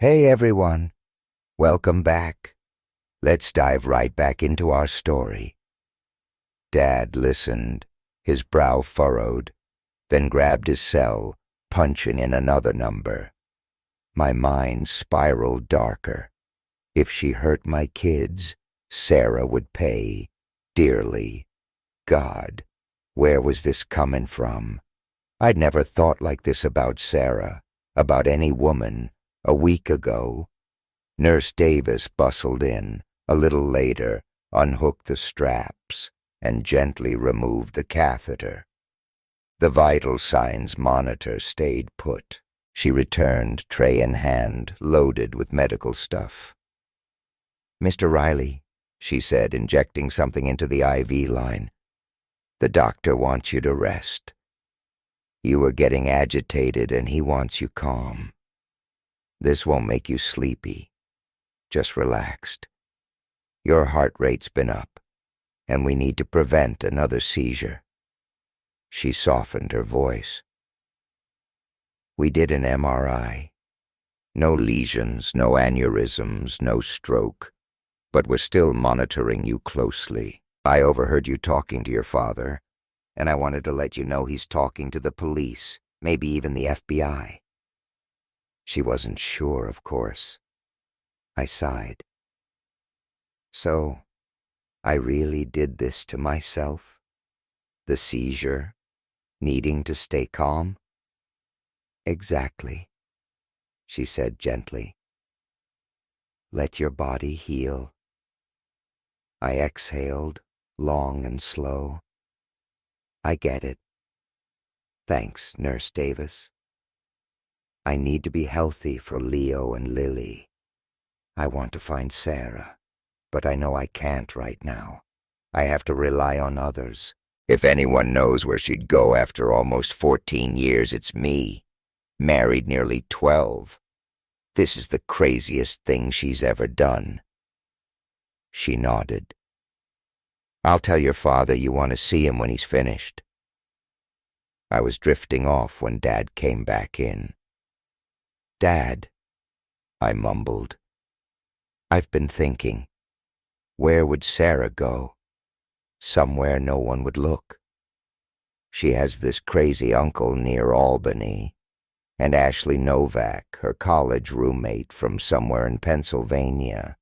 Hey everyone, welcome back. Let's dive right back into our story. Dad listened, his brow furrowed, then grabbed his cell, punching in another number. My mind spiraled darker. If she hurt my kids, Sarah would pay dearly. God, where was this coming from? I'd never thought like this about Sarah, about any woman. A week ago, Nurse Davis bustled in, a little later, unhooked the straps, and gently removed the catheter. The vital signs monitor stayed put. She returned, tray in hand, loaded with medical stuff. "Mr. Riley," she said, injecting something into the IV line, "the doctor wants you to rest. You were getting agitated and he wants you calm. This won't make you sleepy, just relaxed. Your heart rate's been up, and we need to prevent another seizure." She softened her voice. "We did an MRI. No lesions, no aneurysms, no stroke, but we're still monitoring you closely. I overheard you talking to your father, and I wanted to let you know he's talking to the police, maybe even the FBI. She wasn't sure, of course. I sighed. "So, I really did this to myself? The seizure? Needing to stay calm?" "Exactly," she said gently. "Let your body heal." I exhaled, long and slow. "I get it. Thanks, Nurse Davis. I need to be healthy for Leo and Lily. I want to find Sarah, but I know I can't right now. I have to rely on others. If anyone knows where she'd go after almost 14 years, it's me. Married nearly 12. This is the craziest thing she's ever done." She nodded. "I'll tell your father you want to see him when he's finished." I was drifting off when Dad came back in. "Dad," I mumbled, "I've been thinking, where would Sarah go? Somewhere no one would look. She has this crazy uncle near Albany, and Ashley Novak, her college roommate from somewhere in Pennsylvania.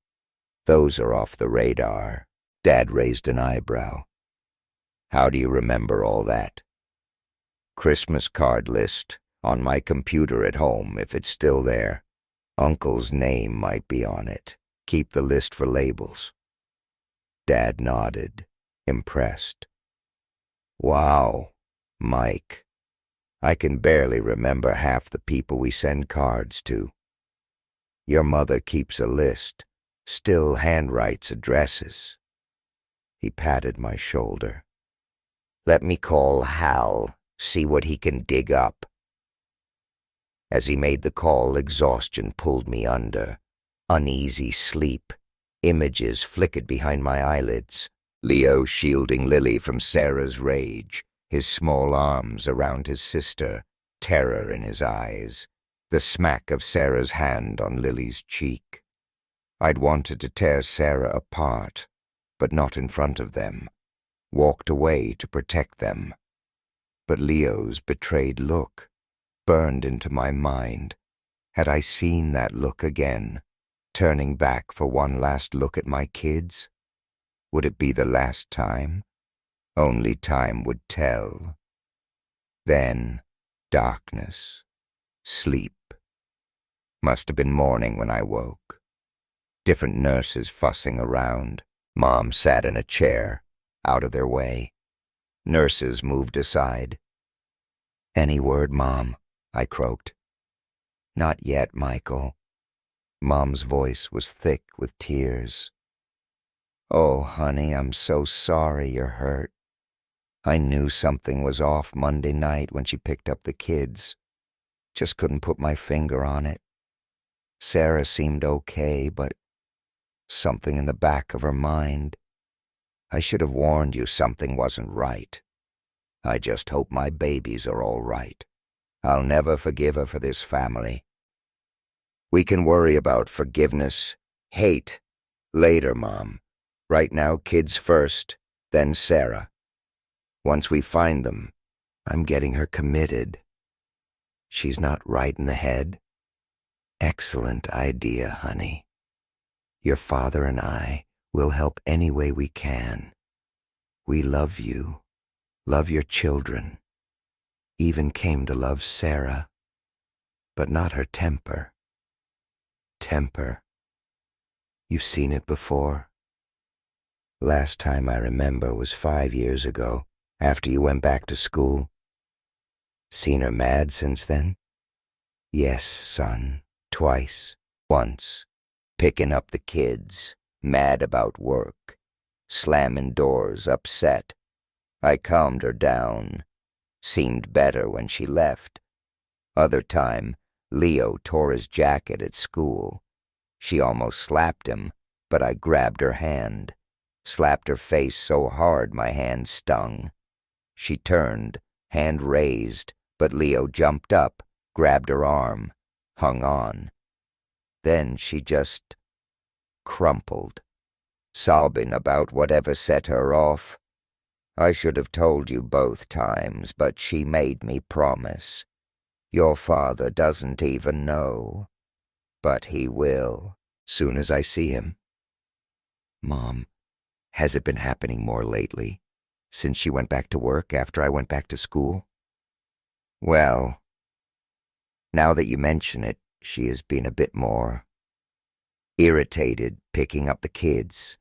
Those are off the radar." Dad raised an eyebrow. "How do you remember all that?" "Christmas card list. On my computer at home, if it's still there. Uncle's name might be on it. Keep the list for labels." Dad nodded, impressed. "Wow, Mike. I can barely remember half the people we send cards to. Your mother keeps a list, still handwrites addresses." He patted my shoulder. "Let me call Hal, see what he can dig up." As he made the call, exhaustion pulled me under. Uneasy sleep. Images flickered behind my eyelids. Leo shielding Lily from Sarah's rage, his small arms around his sister, terror in his eyes, the smack of Sarah's hand on Lily's cheek. I'd wanted to tear Sarah apart, but not in front of them. Walked away to protect them. But Leo's betrayed look burned into my mind. Had I seen that look again, turning back for one last look at my kids? Would it be the last time? Only time would tell. Then, darkness. Sleep. Must have been morning when I woke. Different nurses fussing around. Mom sat in a chair, out of their way. Nurses moved aside. "Any word, Mom?" I croaked. "Not yet, Michael." Mom's voice was thick with tears. "Oh, honey, I'm so sorry you're hurt. I knew something was off Monday night when she picked up the kids. Just couldn't put my finger on it. Sarah seemed okay, but something in the back of her mind. I should have warned you something wasn't right. I just hope my babies are all right. I'll never forgive her for this family." We can worry about forgiveness, hate, later, Mom. Right now, kids first, then Sarah. Once we find them, I'm getting her committed. She's not right in the head? Excellent idea, honey. Your father and I will help any way we can. We love you, love your children, even came to love Sarah, but not her temper. Temper. You've seen it before? Last time I remember was 5 years ago, after you went back to school. Seen her mad since then? Yes, son, twice. Once, picking up the kids, mad about work, slamming doors, upset. I calmed her down. Seemed better when she left. Other time, Leo tore his jacket at school. She almost slapped him, but I grabbed her hand. Slapped her face so hard my hand stung. She turned, hand raised, but Leo jumped up, grabbed her arm, hung on. Then she just crumpled, sobbing about whatever set her off. I should have told you both times, but she made me promise. Your father doesn't even know, but he will, soon as I see him. Mom, has it been happening more lately, since she went back to work after I went back to school? Well, now that you mention it, she has been a bit more irritated picking up the kids,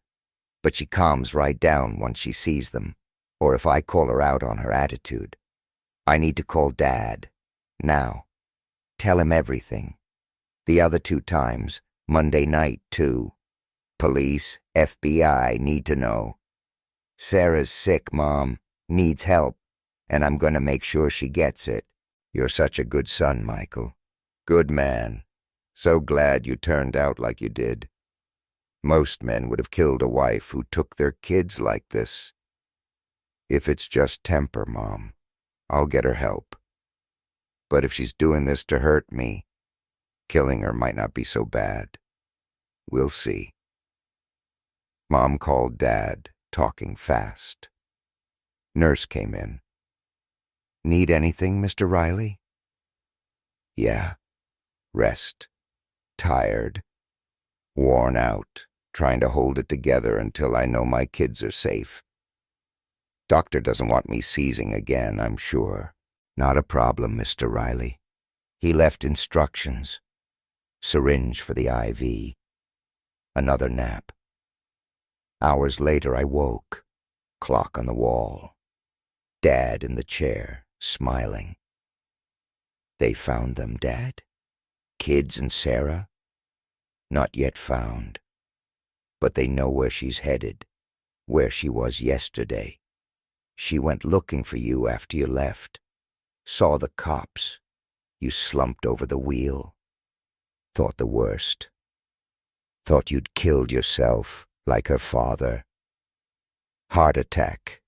but she calms right down once she sees them, or if I call her out on her attitude. I need to call Dad, now. Tell him everything. The other 2 times, Monday night too. Police, FBI need to know. Sarah's sick, Mom, needs help, and I'm gonna make sure she gets it. You're such a good son, Michael. Good man. So glad you turned out like you did. Most men would have killed a wife who took their kids like this. If it's just temper, Mom, I'll get her help. But if she's doing this to hurt me, killing her might not be so bad. We'll see. Mom called Dad, talking fast. Nurse came in. Need anything, Mr. Riley? Yeah. Rest. Tired. Worn out, trying to hold it together until I know my kids are safe. Doctor doesn't want me seizing again, I'm sure. Not a problem, Mr. Riley. He left instructions. Syringe for the IV. Another nap. Hours later I woke. Clock on the wall. Dad in the chair, smiling. They found them, Dad? Kids and Sarah? Not yet found. But they know where she's headed, where she was yesterday. She went looking for you after you left. Saw the cops. You slumped over the wheel. Thought the worst. Thought you'd killed yourself, like her father. Heart attack.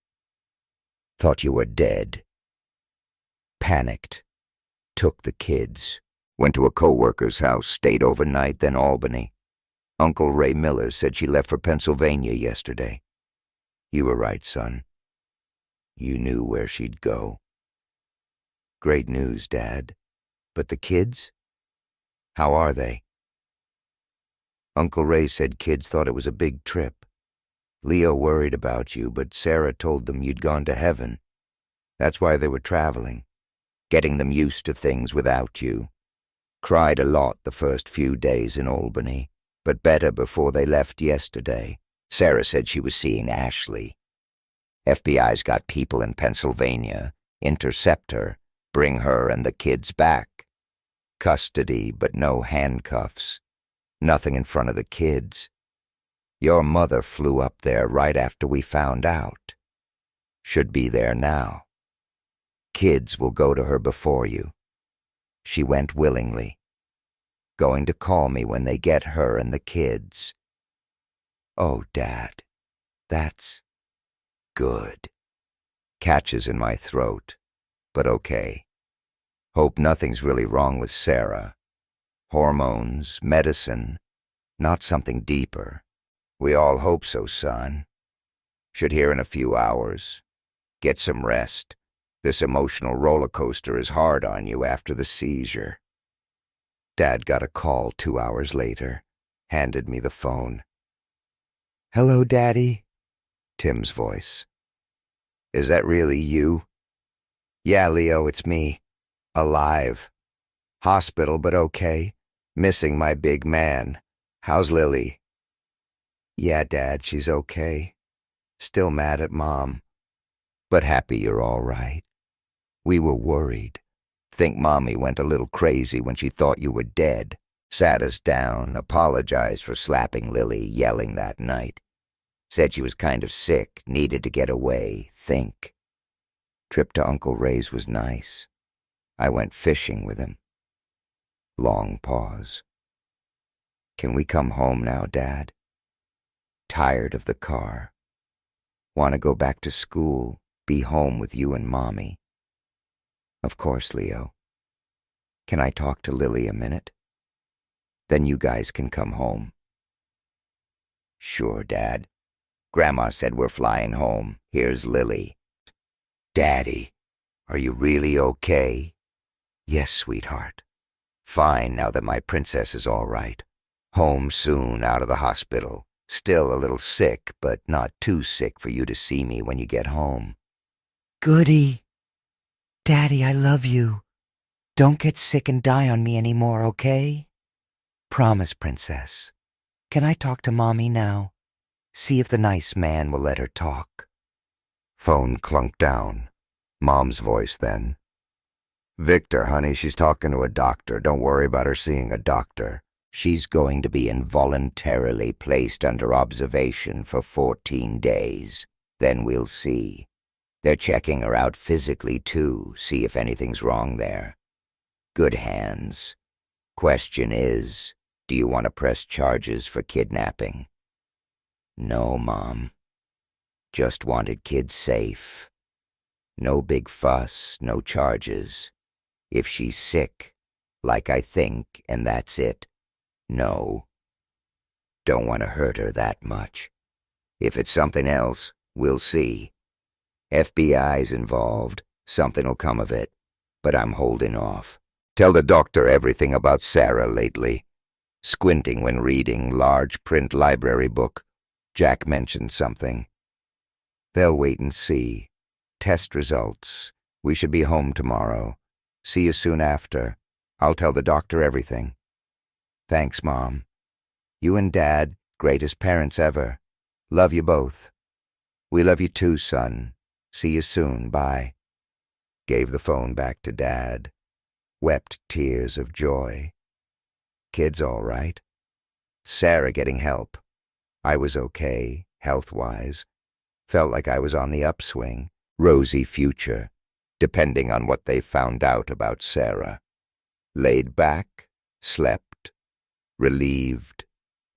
Thought you were dead. Panicked. Took the kids. Went to a co-worker's house, stayed overnight, then Albany. Uncle Ray Miller said she left for Pennsylvania yesterday. You were right, son. You knew where she'd go. Great news, Dad. But the kids? How are they? Uncle Ray said kids thought it was a big trip. Leo worried about you, but Sarah told them you'd gone to heaven. That's why they were traveling, getting them used to things without you. Cried a lot the first few days in Albany, but better before they left yesterday. Sarah said she was seeing Ashley. FBI's got people in Pennsylvania. Intercept her, bring her and the kids back. Custody, but no handcuffs. Nothing in front of the kids. Your mother flew up there right after we found out. Should be there now. Kids will go to her before you. She went willingly. Going to call me when they get her and the kids. Oh, Dad, that's good. Catches in my throat, but okay. Hope nothing's really wrong with Sarah. Hormones, medicine, not something deeper. We all hope so, son. Should hear in a few hours. Get some rest. This emotional roller coaster is hard on you after the seizure. Dad got a call 2 hours later, handed me the phone. "Hello, Daddy," Tim's voice. "Is that really you?" "Yeah, Leo, it's me. Alive. Hospital, but okay. Missing my big man. How's Lily?" "Yeah, Dad, she's okay. Still mad at Mom. But happy you're all right. We were worried. Think Mommy went a little crazy when she thought you were dead. Sat us down, apologized for slapping Lily, yelling that night. Said she was kind of sick, needed to get away, think. Trip to Uncle Ray's was nice. I went fishing with him." Long pause. "Can we come home now, Dad? Tired of the car. Want to go back to school, be home with you and Mommy." "Of course, Leo. Can I talk to Lily a minute? Then you guys can come home." "Sure, Dad. Grandma said we're flying home. Here's Lily." "Daddy, are you really okay?" "Yes, sweetheart. Fine now that my princess is all right. Home soon, out of the hospital. Still a little sick, but not too sick for you to see me when you get home." "Goody. Daddy, I love you. Don't get sick and die on me anymore, okay? Promise, Princess. Can I talk to Mommy now? See if the nice man will let her talk." Phone clunked down. Mom's voice then. "Victor, honey, she's talking to a doctor. Don't worry about her seeing a doctor. She's going to be involuntarily placed under observation for 14 days. Then we'll see. They're checking her out physically, too, see if anything's wrong there. Good hands. Question is, do you want to press charges for kidnapping?" "No, Mom. Just wanted kids safe. No big fuss, no charges. If she's sick, like I think, and that's it, no. Don't want to hurt her that much. If it's something else, we'll see. FBI's involved. Something'll come of it, but I'm holding off. Tell the doctor everything about Sarah lately. Squinting when reading large print library book. Jack mentioned something. They'll wait and see. Test results. We should be home tomorrow. See you soon after. I'll tell the doctor everything. Thanks, Mom. You and Dad, greatest parents ever. Love you both. We love you too, son. See you soon. Bye." Gave the phone back to Dad. Wept tears of joy. Kids all right. Sarah getting help. I was okay, health-wise. Felt like I was on the upswing. Rosy future, depending on what they found out about Sarah. Laid back, slept, relieved,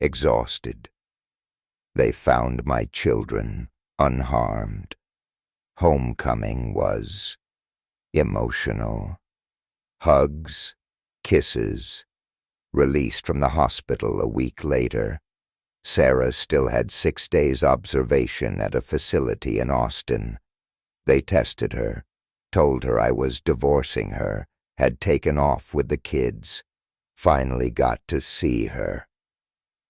exhausted. They found my children unharmed. Homecoming was emotional. Hugs, kisses. Released from the hospital a week later. Sarah still had 6 days observation at a facility in Austin. They tested her, told her I was divorcing her, had taken off with the kids. Finally got to see her.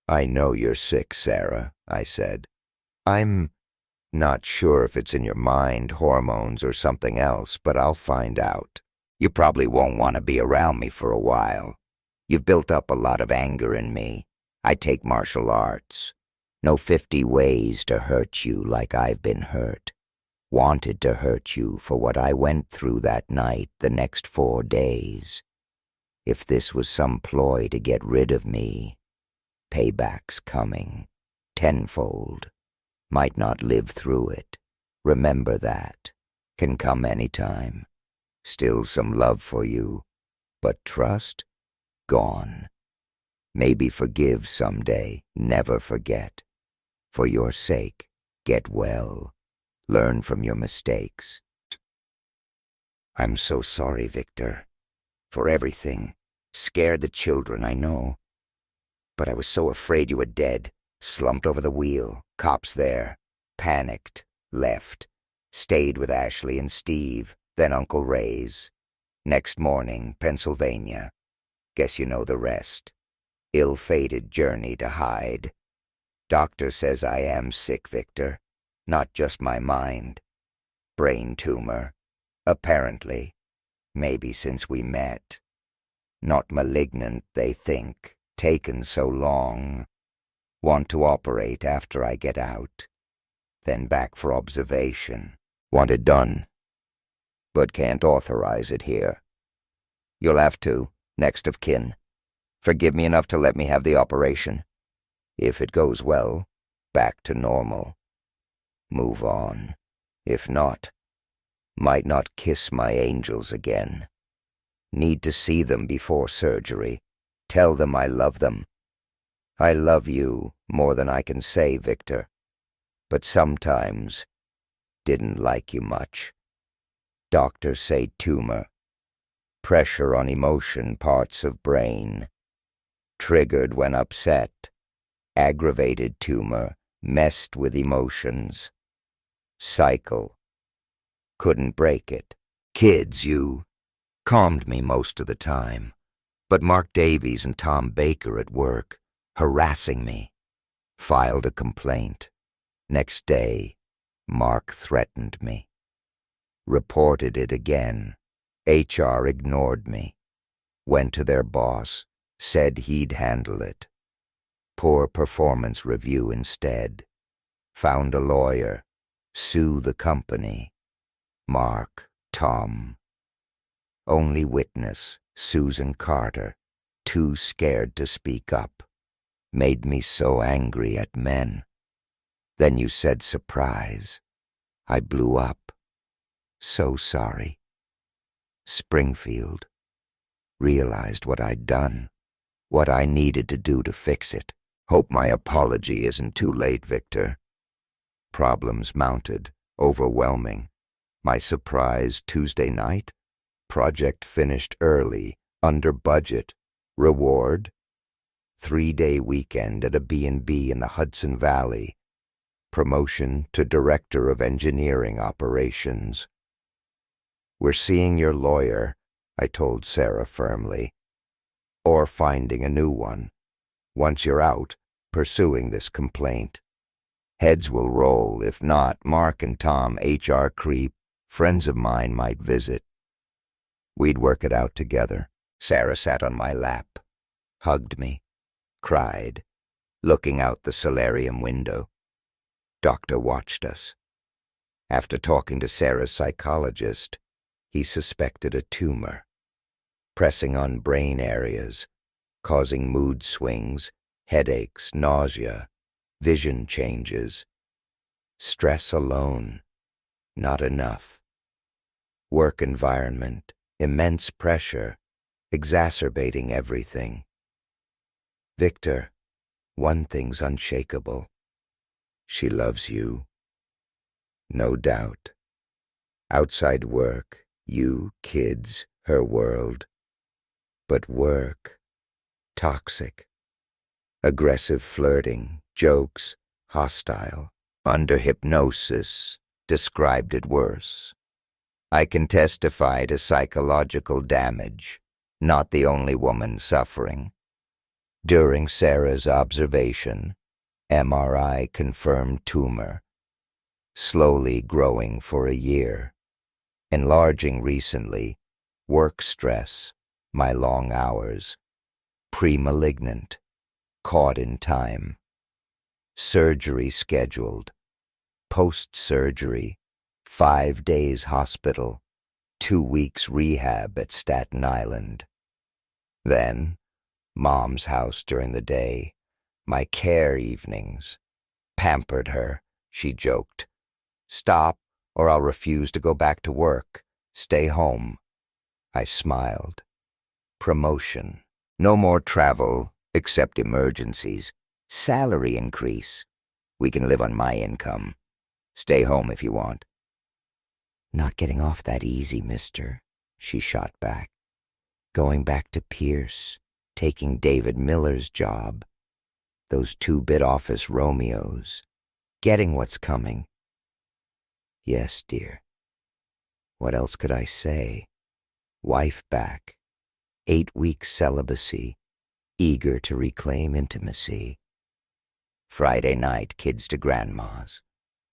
"I know you're sick, Sarah," I said. "I'm not sure if it's in your mind, hormones, or something else, but I'll find out. You probably won't want to be around me for a while. You've built up a lot of anger in me. I take martial arts. Know 50 ways to hurt you like I've been hurt. Wanted to hurt you for what I went through that night the next 4 days. If this was some ploy to get rid of me, payback's coming, tenfold. Might not live through it. Remember that. Can come anytime. Still some love for you, but trust, gone. Maybe forgive someday, never forget. For your sake, get well. Learn from your mistakes. I'm so sorry, Victor. For everything. Scared the children, I know. But I was so afraid you were dead. Slumped over the wheel. Cops there. Panicked. Left. Stayed with Ashley and Steve. Then Uncle Ray's. Next morning, Pennsylvania. Guess you know the rest. Ill-fated journey to hide. Doctor says I am sick, Victor. Not just my mind. Brain tumor. Apparently. Maybe since we met. Not malignant, they think. Taken so long. Want to operate after I get out. Then back for observation. Want it done. But can't authorize it here. You'll have to, next of kin. Forgive me enough to let me have the operation. If it goes well, back to normal. Move on. If not, might not kiss my angels again. Need to see them before surgery. Tell them I love them. I love you more than I can say, Victor. But sometimes didn't like you much. Doctors say tumor. Pressure on emotion parts of brain. Triggered when upset. Aggravated tumor. Messed with emotions. Cycle. Couldn't break it. Kids, you. Calmed me most of the time. But Mark Davies and Tom Baker at work, harassing me. Filed a complaint. Next day, Mark threatened me. Reported it again. HR ignored me. Went to their boss, said he'd handle it. Poor performance review instead. Found a lawyer. Sue the company. Mark, Tom. Only witness, Susan Carter, too scared to speak up. Made me so angry at men. Then you said surprise. I blew up. So sorry. Springfield. Realized what I'd done. What I needed to do to fix it. Hope my apology isn't too late, Victor. Problems mounted, overwhelming. My surprise Tuesday night? Project finished early, under budget. Reward? 3-day weekend at a B&B in the Hudson Valley. Promotion to Director of Engineering Operations. We're seeing your lawyer, I told Sarah firmly. Or finding a new one. Once you're out, pursuing this complaint. Heads will roll. If not, Mark and Tom, HR creep, friends of mine might visit. We'd work it out together. Sarah sat on my lap, hugged me, cried, looking out the solarium window. Doctor watched us. After talking to Sarah's psychologist, he suspected a tumor, pressing on brain areas, causing mood swings, headaches, nausea, vision changes. Stress alone, not enough. Work environment, immense pressure, exacerbating everything. Victor, one thing's unshakable. She loves you. No doubt. Outside work, you, kids, her world. But work, toxic. Aggressive flirting, jokes, hostile. Under hypnosis, described it worse. I can testify to psychological damage, not the only woman suffering. During Sarah's observation, MRI confirmed tumor, slowly growing for a year, enlarging recently, work stress, my long hours, pre-malignant, caught in time, surgery scheduled, post-surgery, 5 days hospital, 2 weeks rehab at Staten Island. Then, Mom's house during the day, my care evenings. Pampered her, she joked. Stop, or I'll refuse to go back to work. Stay home. I smiled. Promotion. No more travel, except emergencies. Salary increase. We can live on my income. Stay home if you want. Not getting off that easy, mister, she shot back. Going back to Pierce, taking David Miller's job, those 2-bit office Romeos, getting what's coming. Yes, dear. What else could I say? Wife back, 8 weeks celibacy, eager to reclaim intimacy. Friday night, kids to grandma's.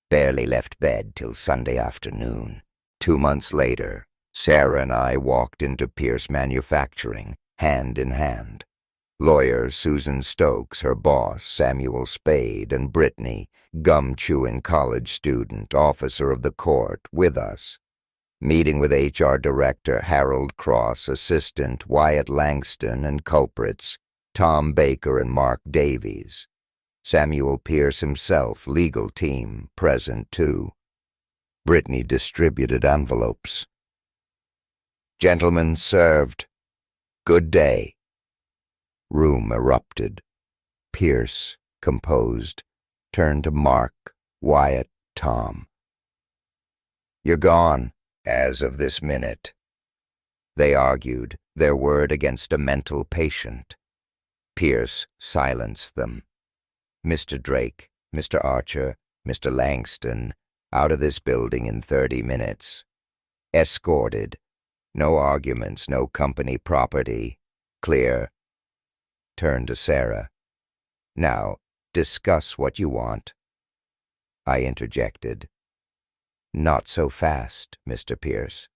Barely left bed till Sunday afternoon. 2 months later, Sarah and I walked into Pierce Manufacturing, hand in hand. Lawyer Susan Stokes, her boss, Samuel Spade, and Brittany, gum-chewing college student, officer of the court, with us. Meeting with HR Director Harold Cross, Assistant Wyatt Langston, and culprits, Tom Baker and Mark Davies. Samuel Pierce himself, legal team, present too. Brittany distributed envelopes. Gentlemen served. Good day. Room erupted. Pierce, composed, turned to Mark, Wyatt, Tom. You're gone, as of this minute. They argued, their word against a mental patient. Pierce silenced them. Mr. Drake, Mr. Archer, Mr. Langston, out of this building in 30 minutes. Escorted. No arguments, no company property. Clear. Turned to Sarah. Now, discuss what you want. I interjected. Not so fast, Mr. Pierce.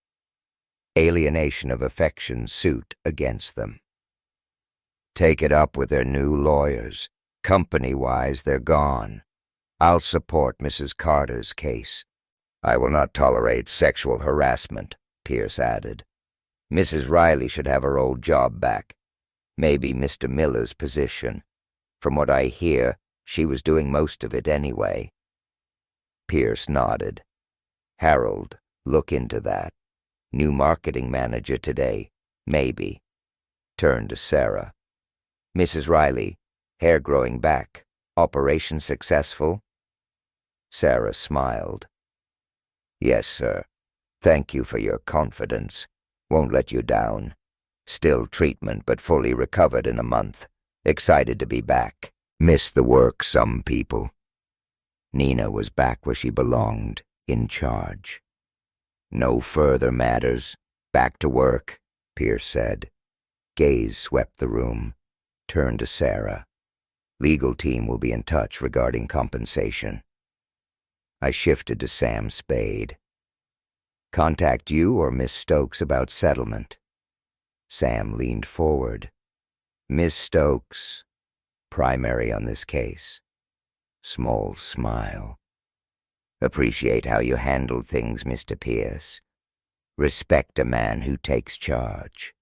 Alienation of affection suit against them. Take it up with their new lawyers. Company-wise, they're gone. I'll support Mrs. Carter's case. I will not tolerate sexual harassment, Pierce added. Mrs. Riley should have her old job back. Maybe Mr. Miller's position. From what I hear, she was doing most of it anyway. Pierce nodded. Harold, look into that. New marketing manager today. Maybe. Turned to Sarah. Mrs. Riley, hair growing back. Operation successful? Sarah smiled. Yes, sir. Thank you for your confidence. Won't let you down. Still treatment, but fully recovered in a month. Excited to be back. Miss the work, some people. Nina was back where she belonged, in charge. No further matters. Back to work, Pierce said. Gaze swept the room. Turned to Sarah. Legal team will be in touch regarding compensation. I shifted to Sam Spade. Contact you or Miss Stokes about settlement. Sam leaned forward. Miss Stokes, primary on this case. Small smile. Appreciate how you handled things, Mr. Pierce. Respect a man who takes charge.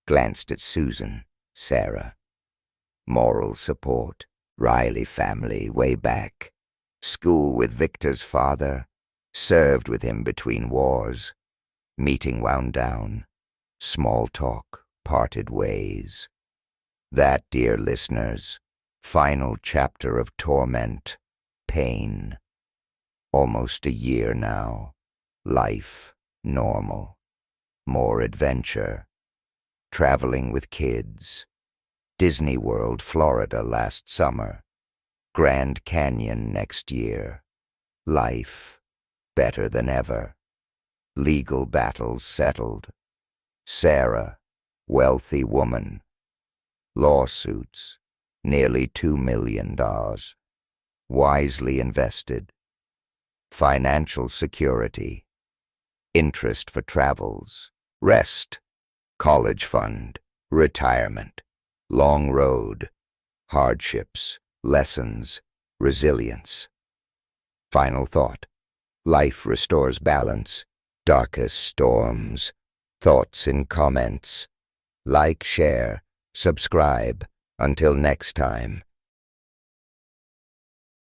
Glanced at Susan, Sarah. Moral support. Riley family, way back. School with Victor's father. Served with him between wars. Meeting wound down. Small talk, parted ways. That, dear listeners, final chapter of torment, pain. Almost a year now. Life, normal. More adventure. Traveling with kids. Disney World, Florida last summer. Grand Canyon next year. Life, better than ever. Legal battles settled. Sarah, wealthy woman. Lawsuits, nearly $2 million. Wisely invested. Financial security. Interest for travels. Rest. College fund. Retirement. Long road. Hardships. Lessons. Resilience. Final thought. Life restores balance. Darkest storms. Thoughts in comments. Like, share, subscribe. Until next time.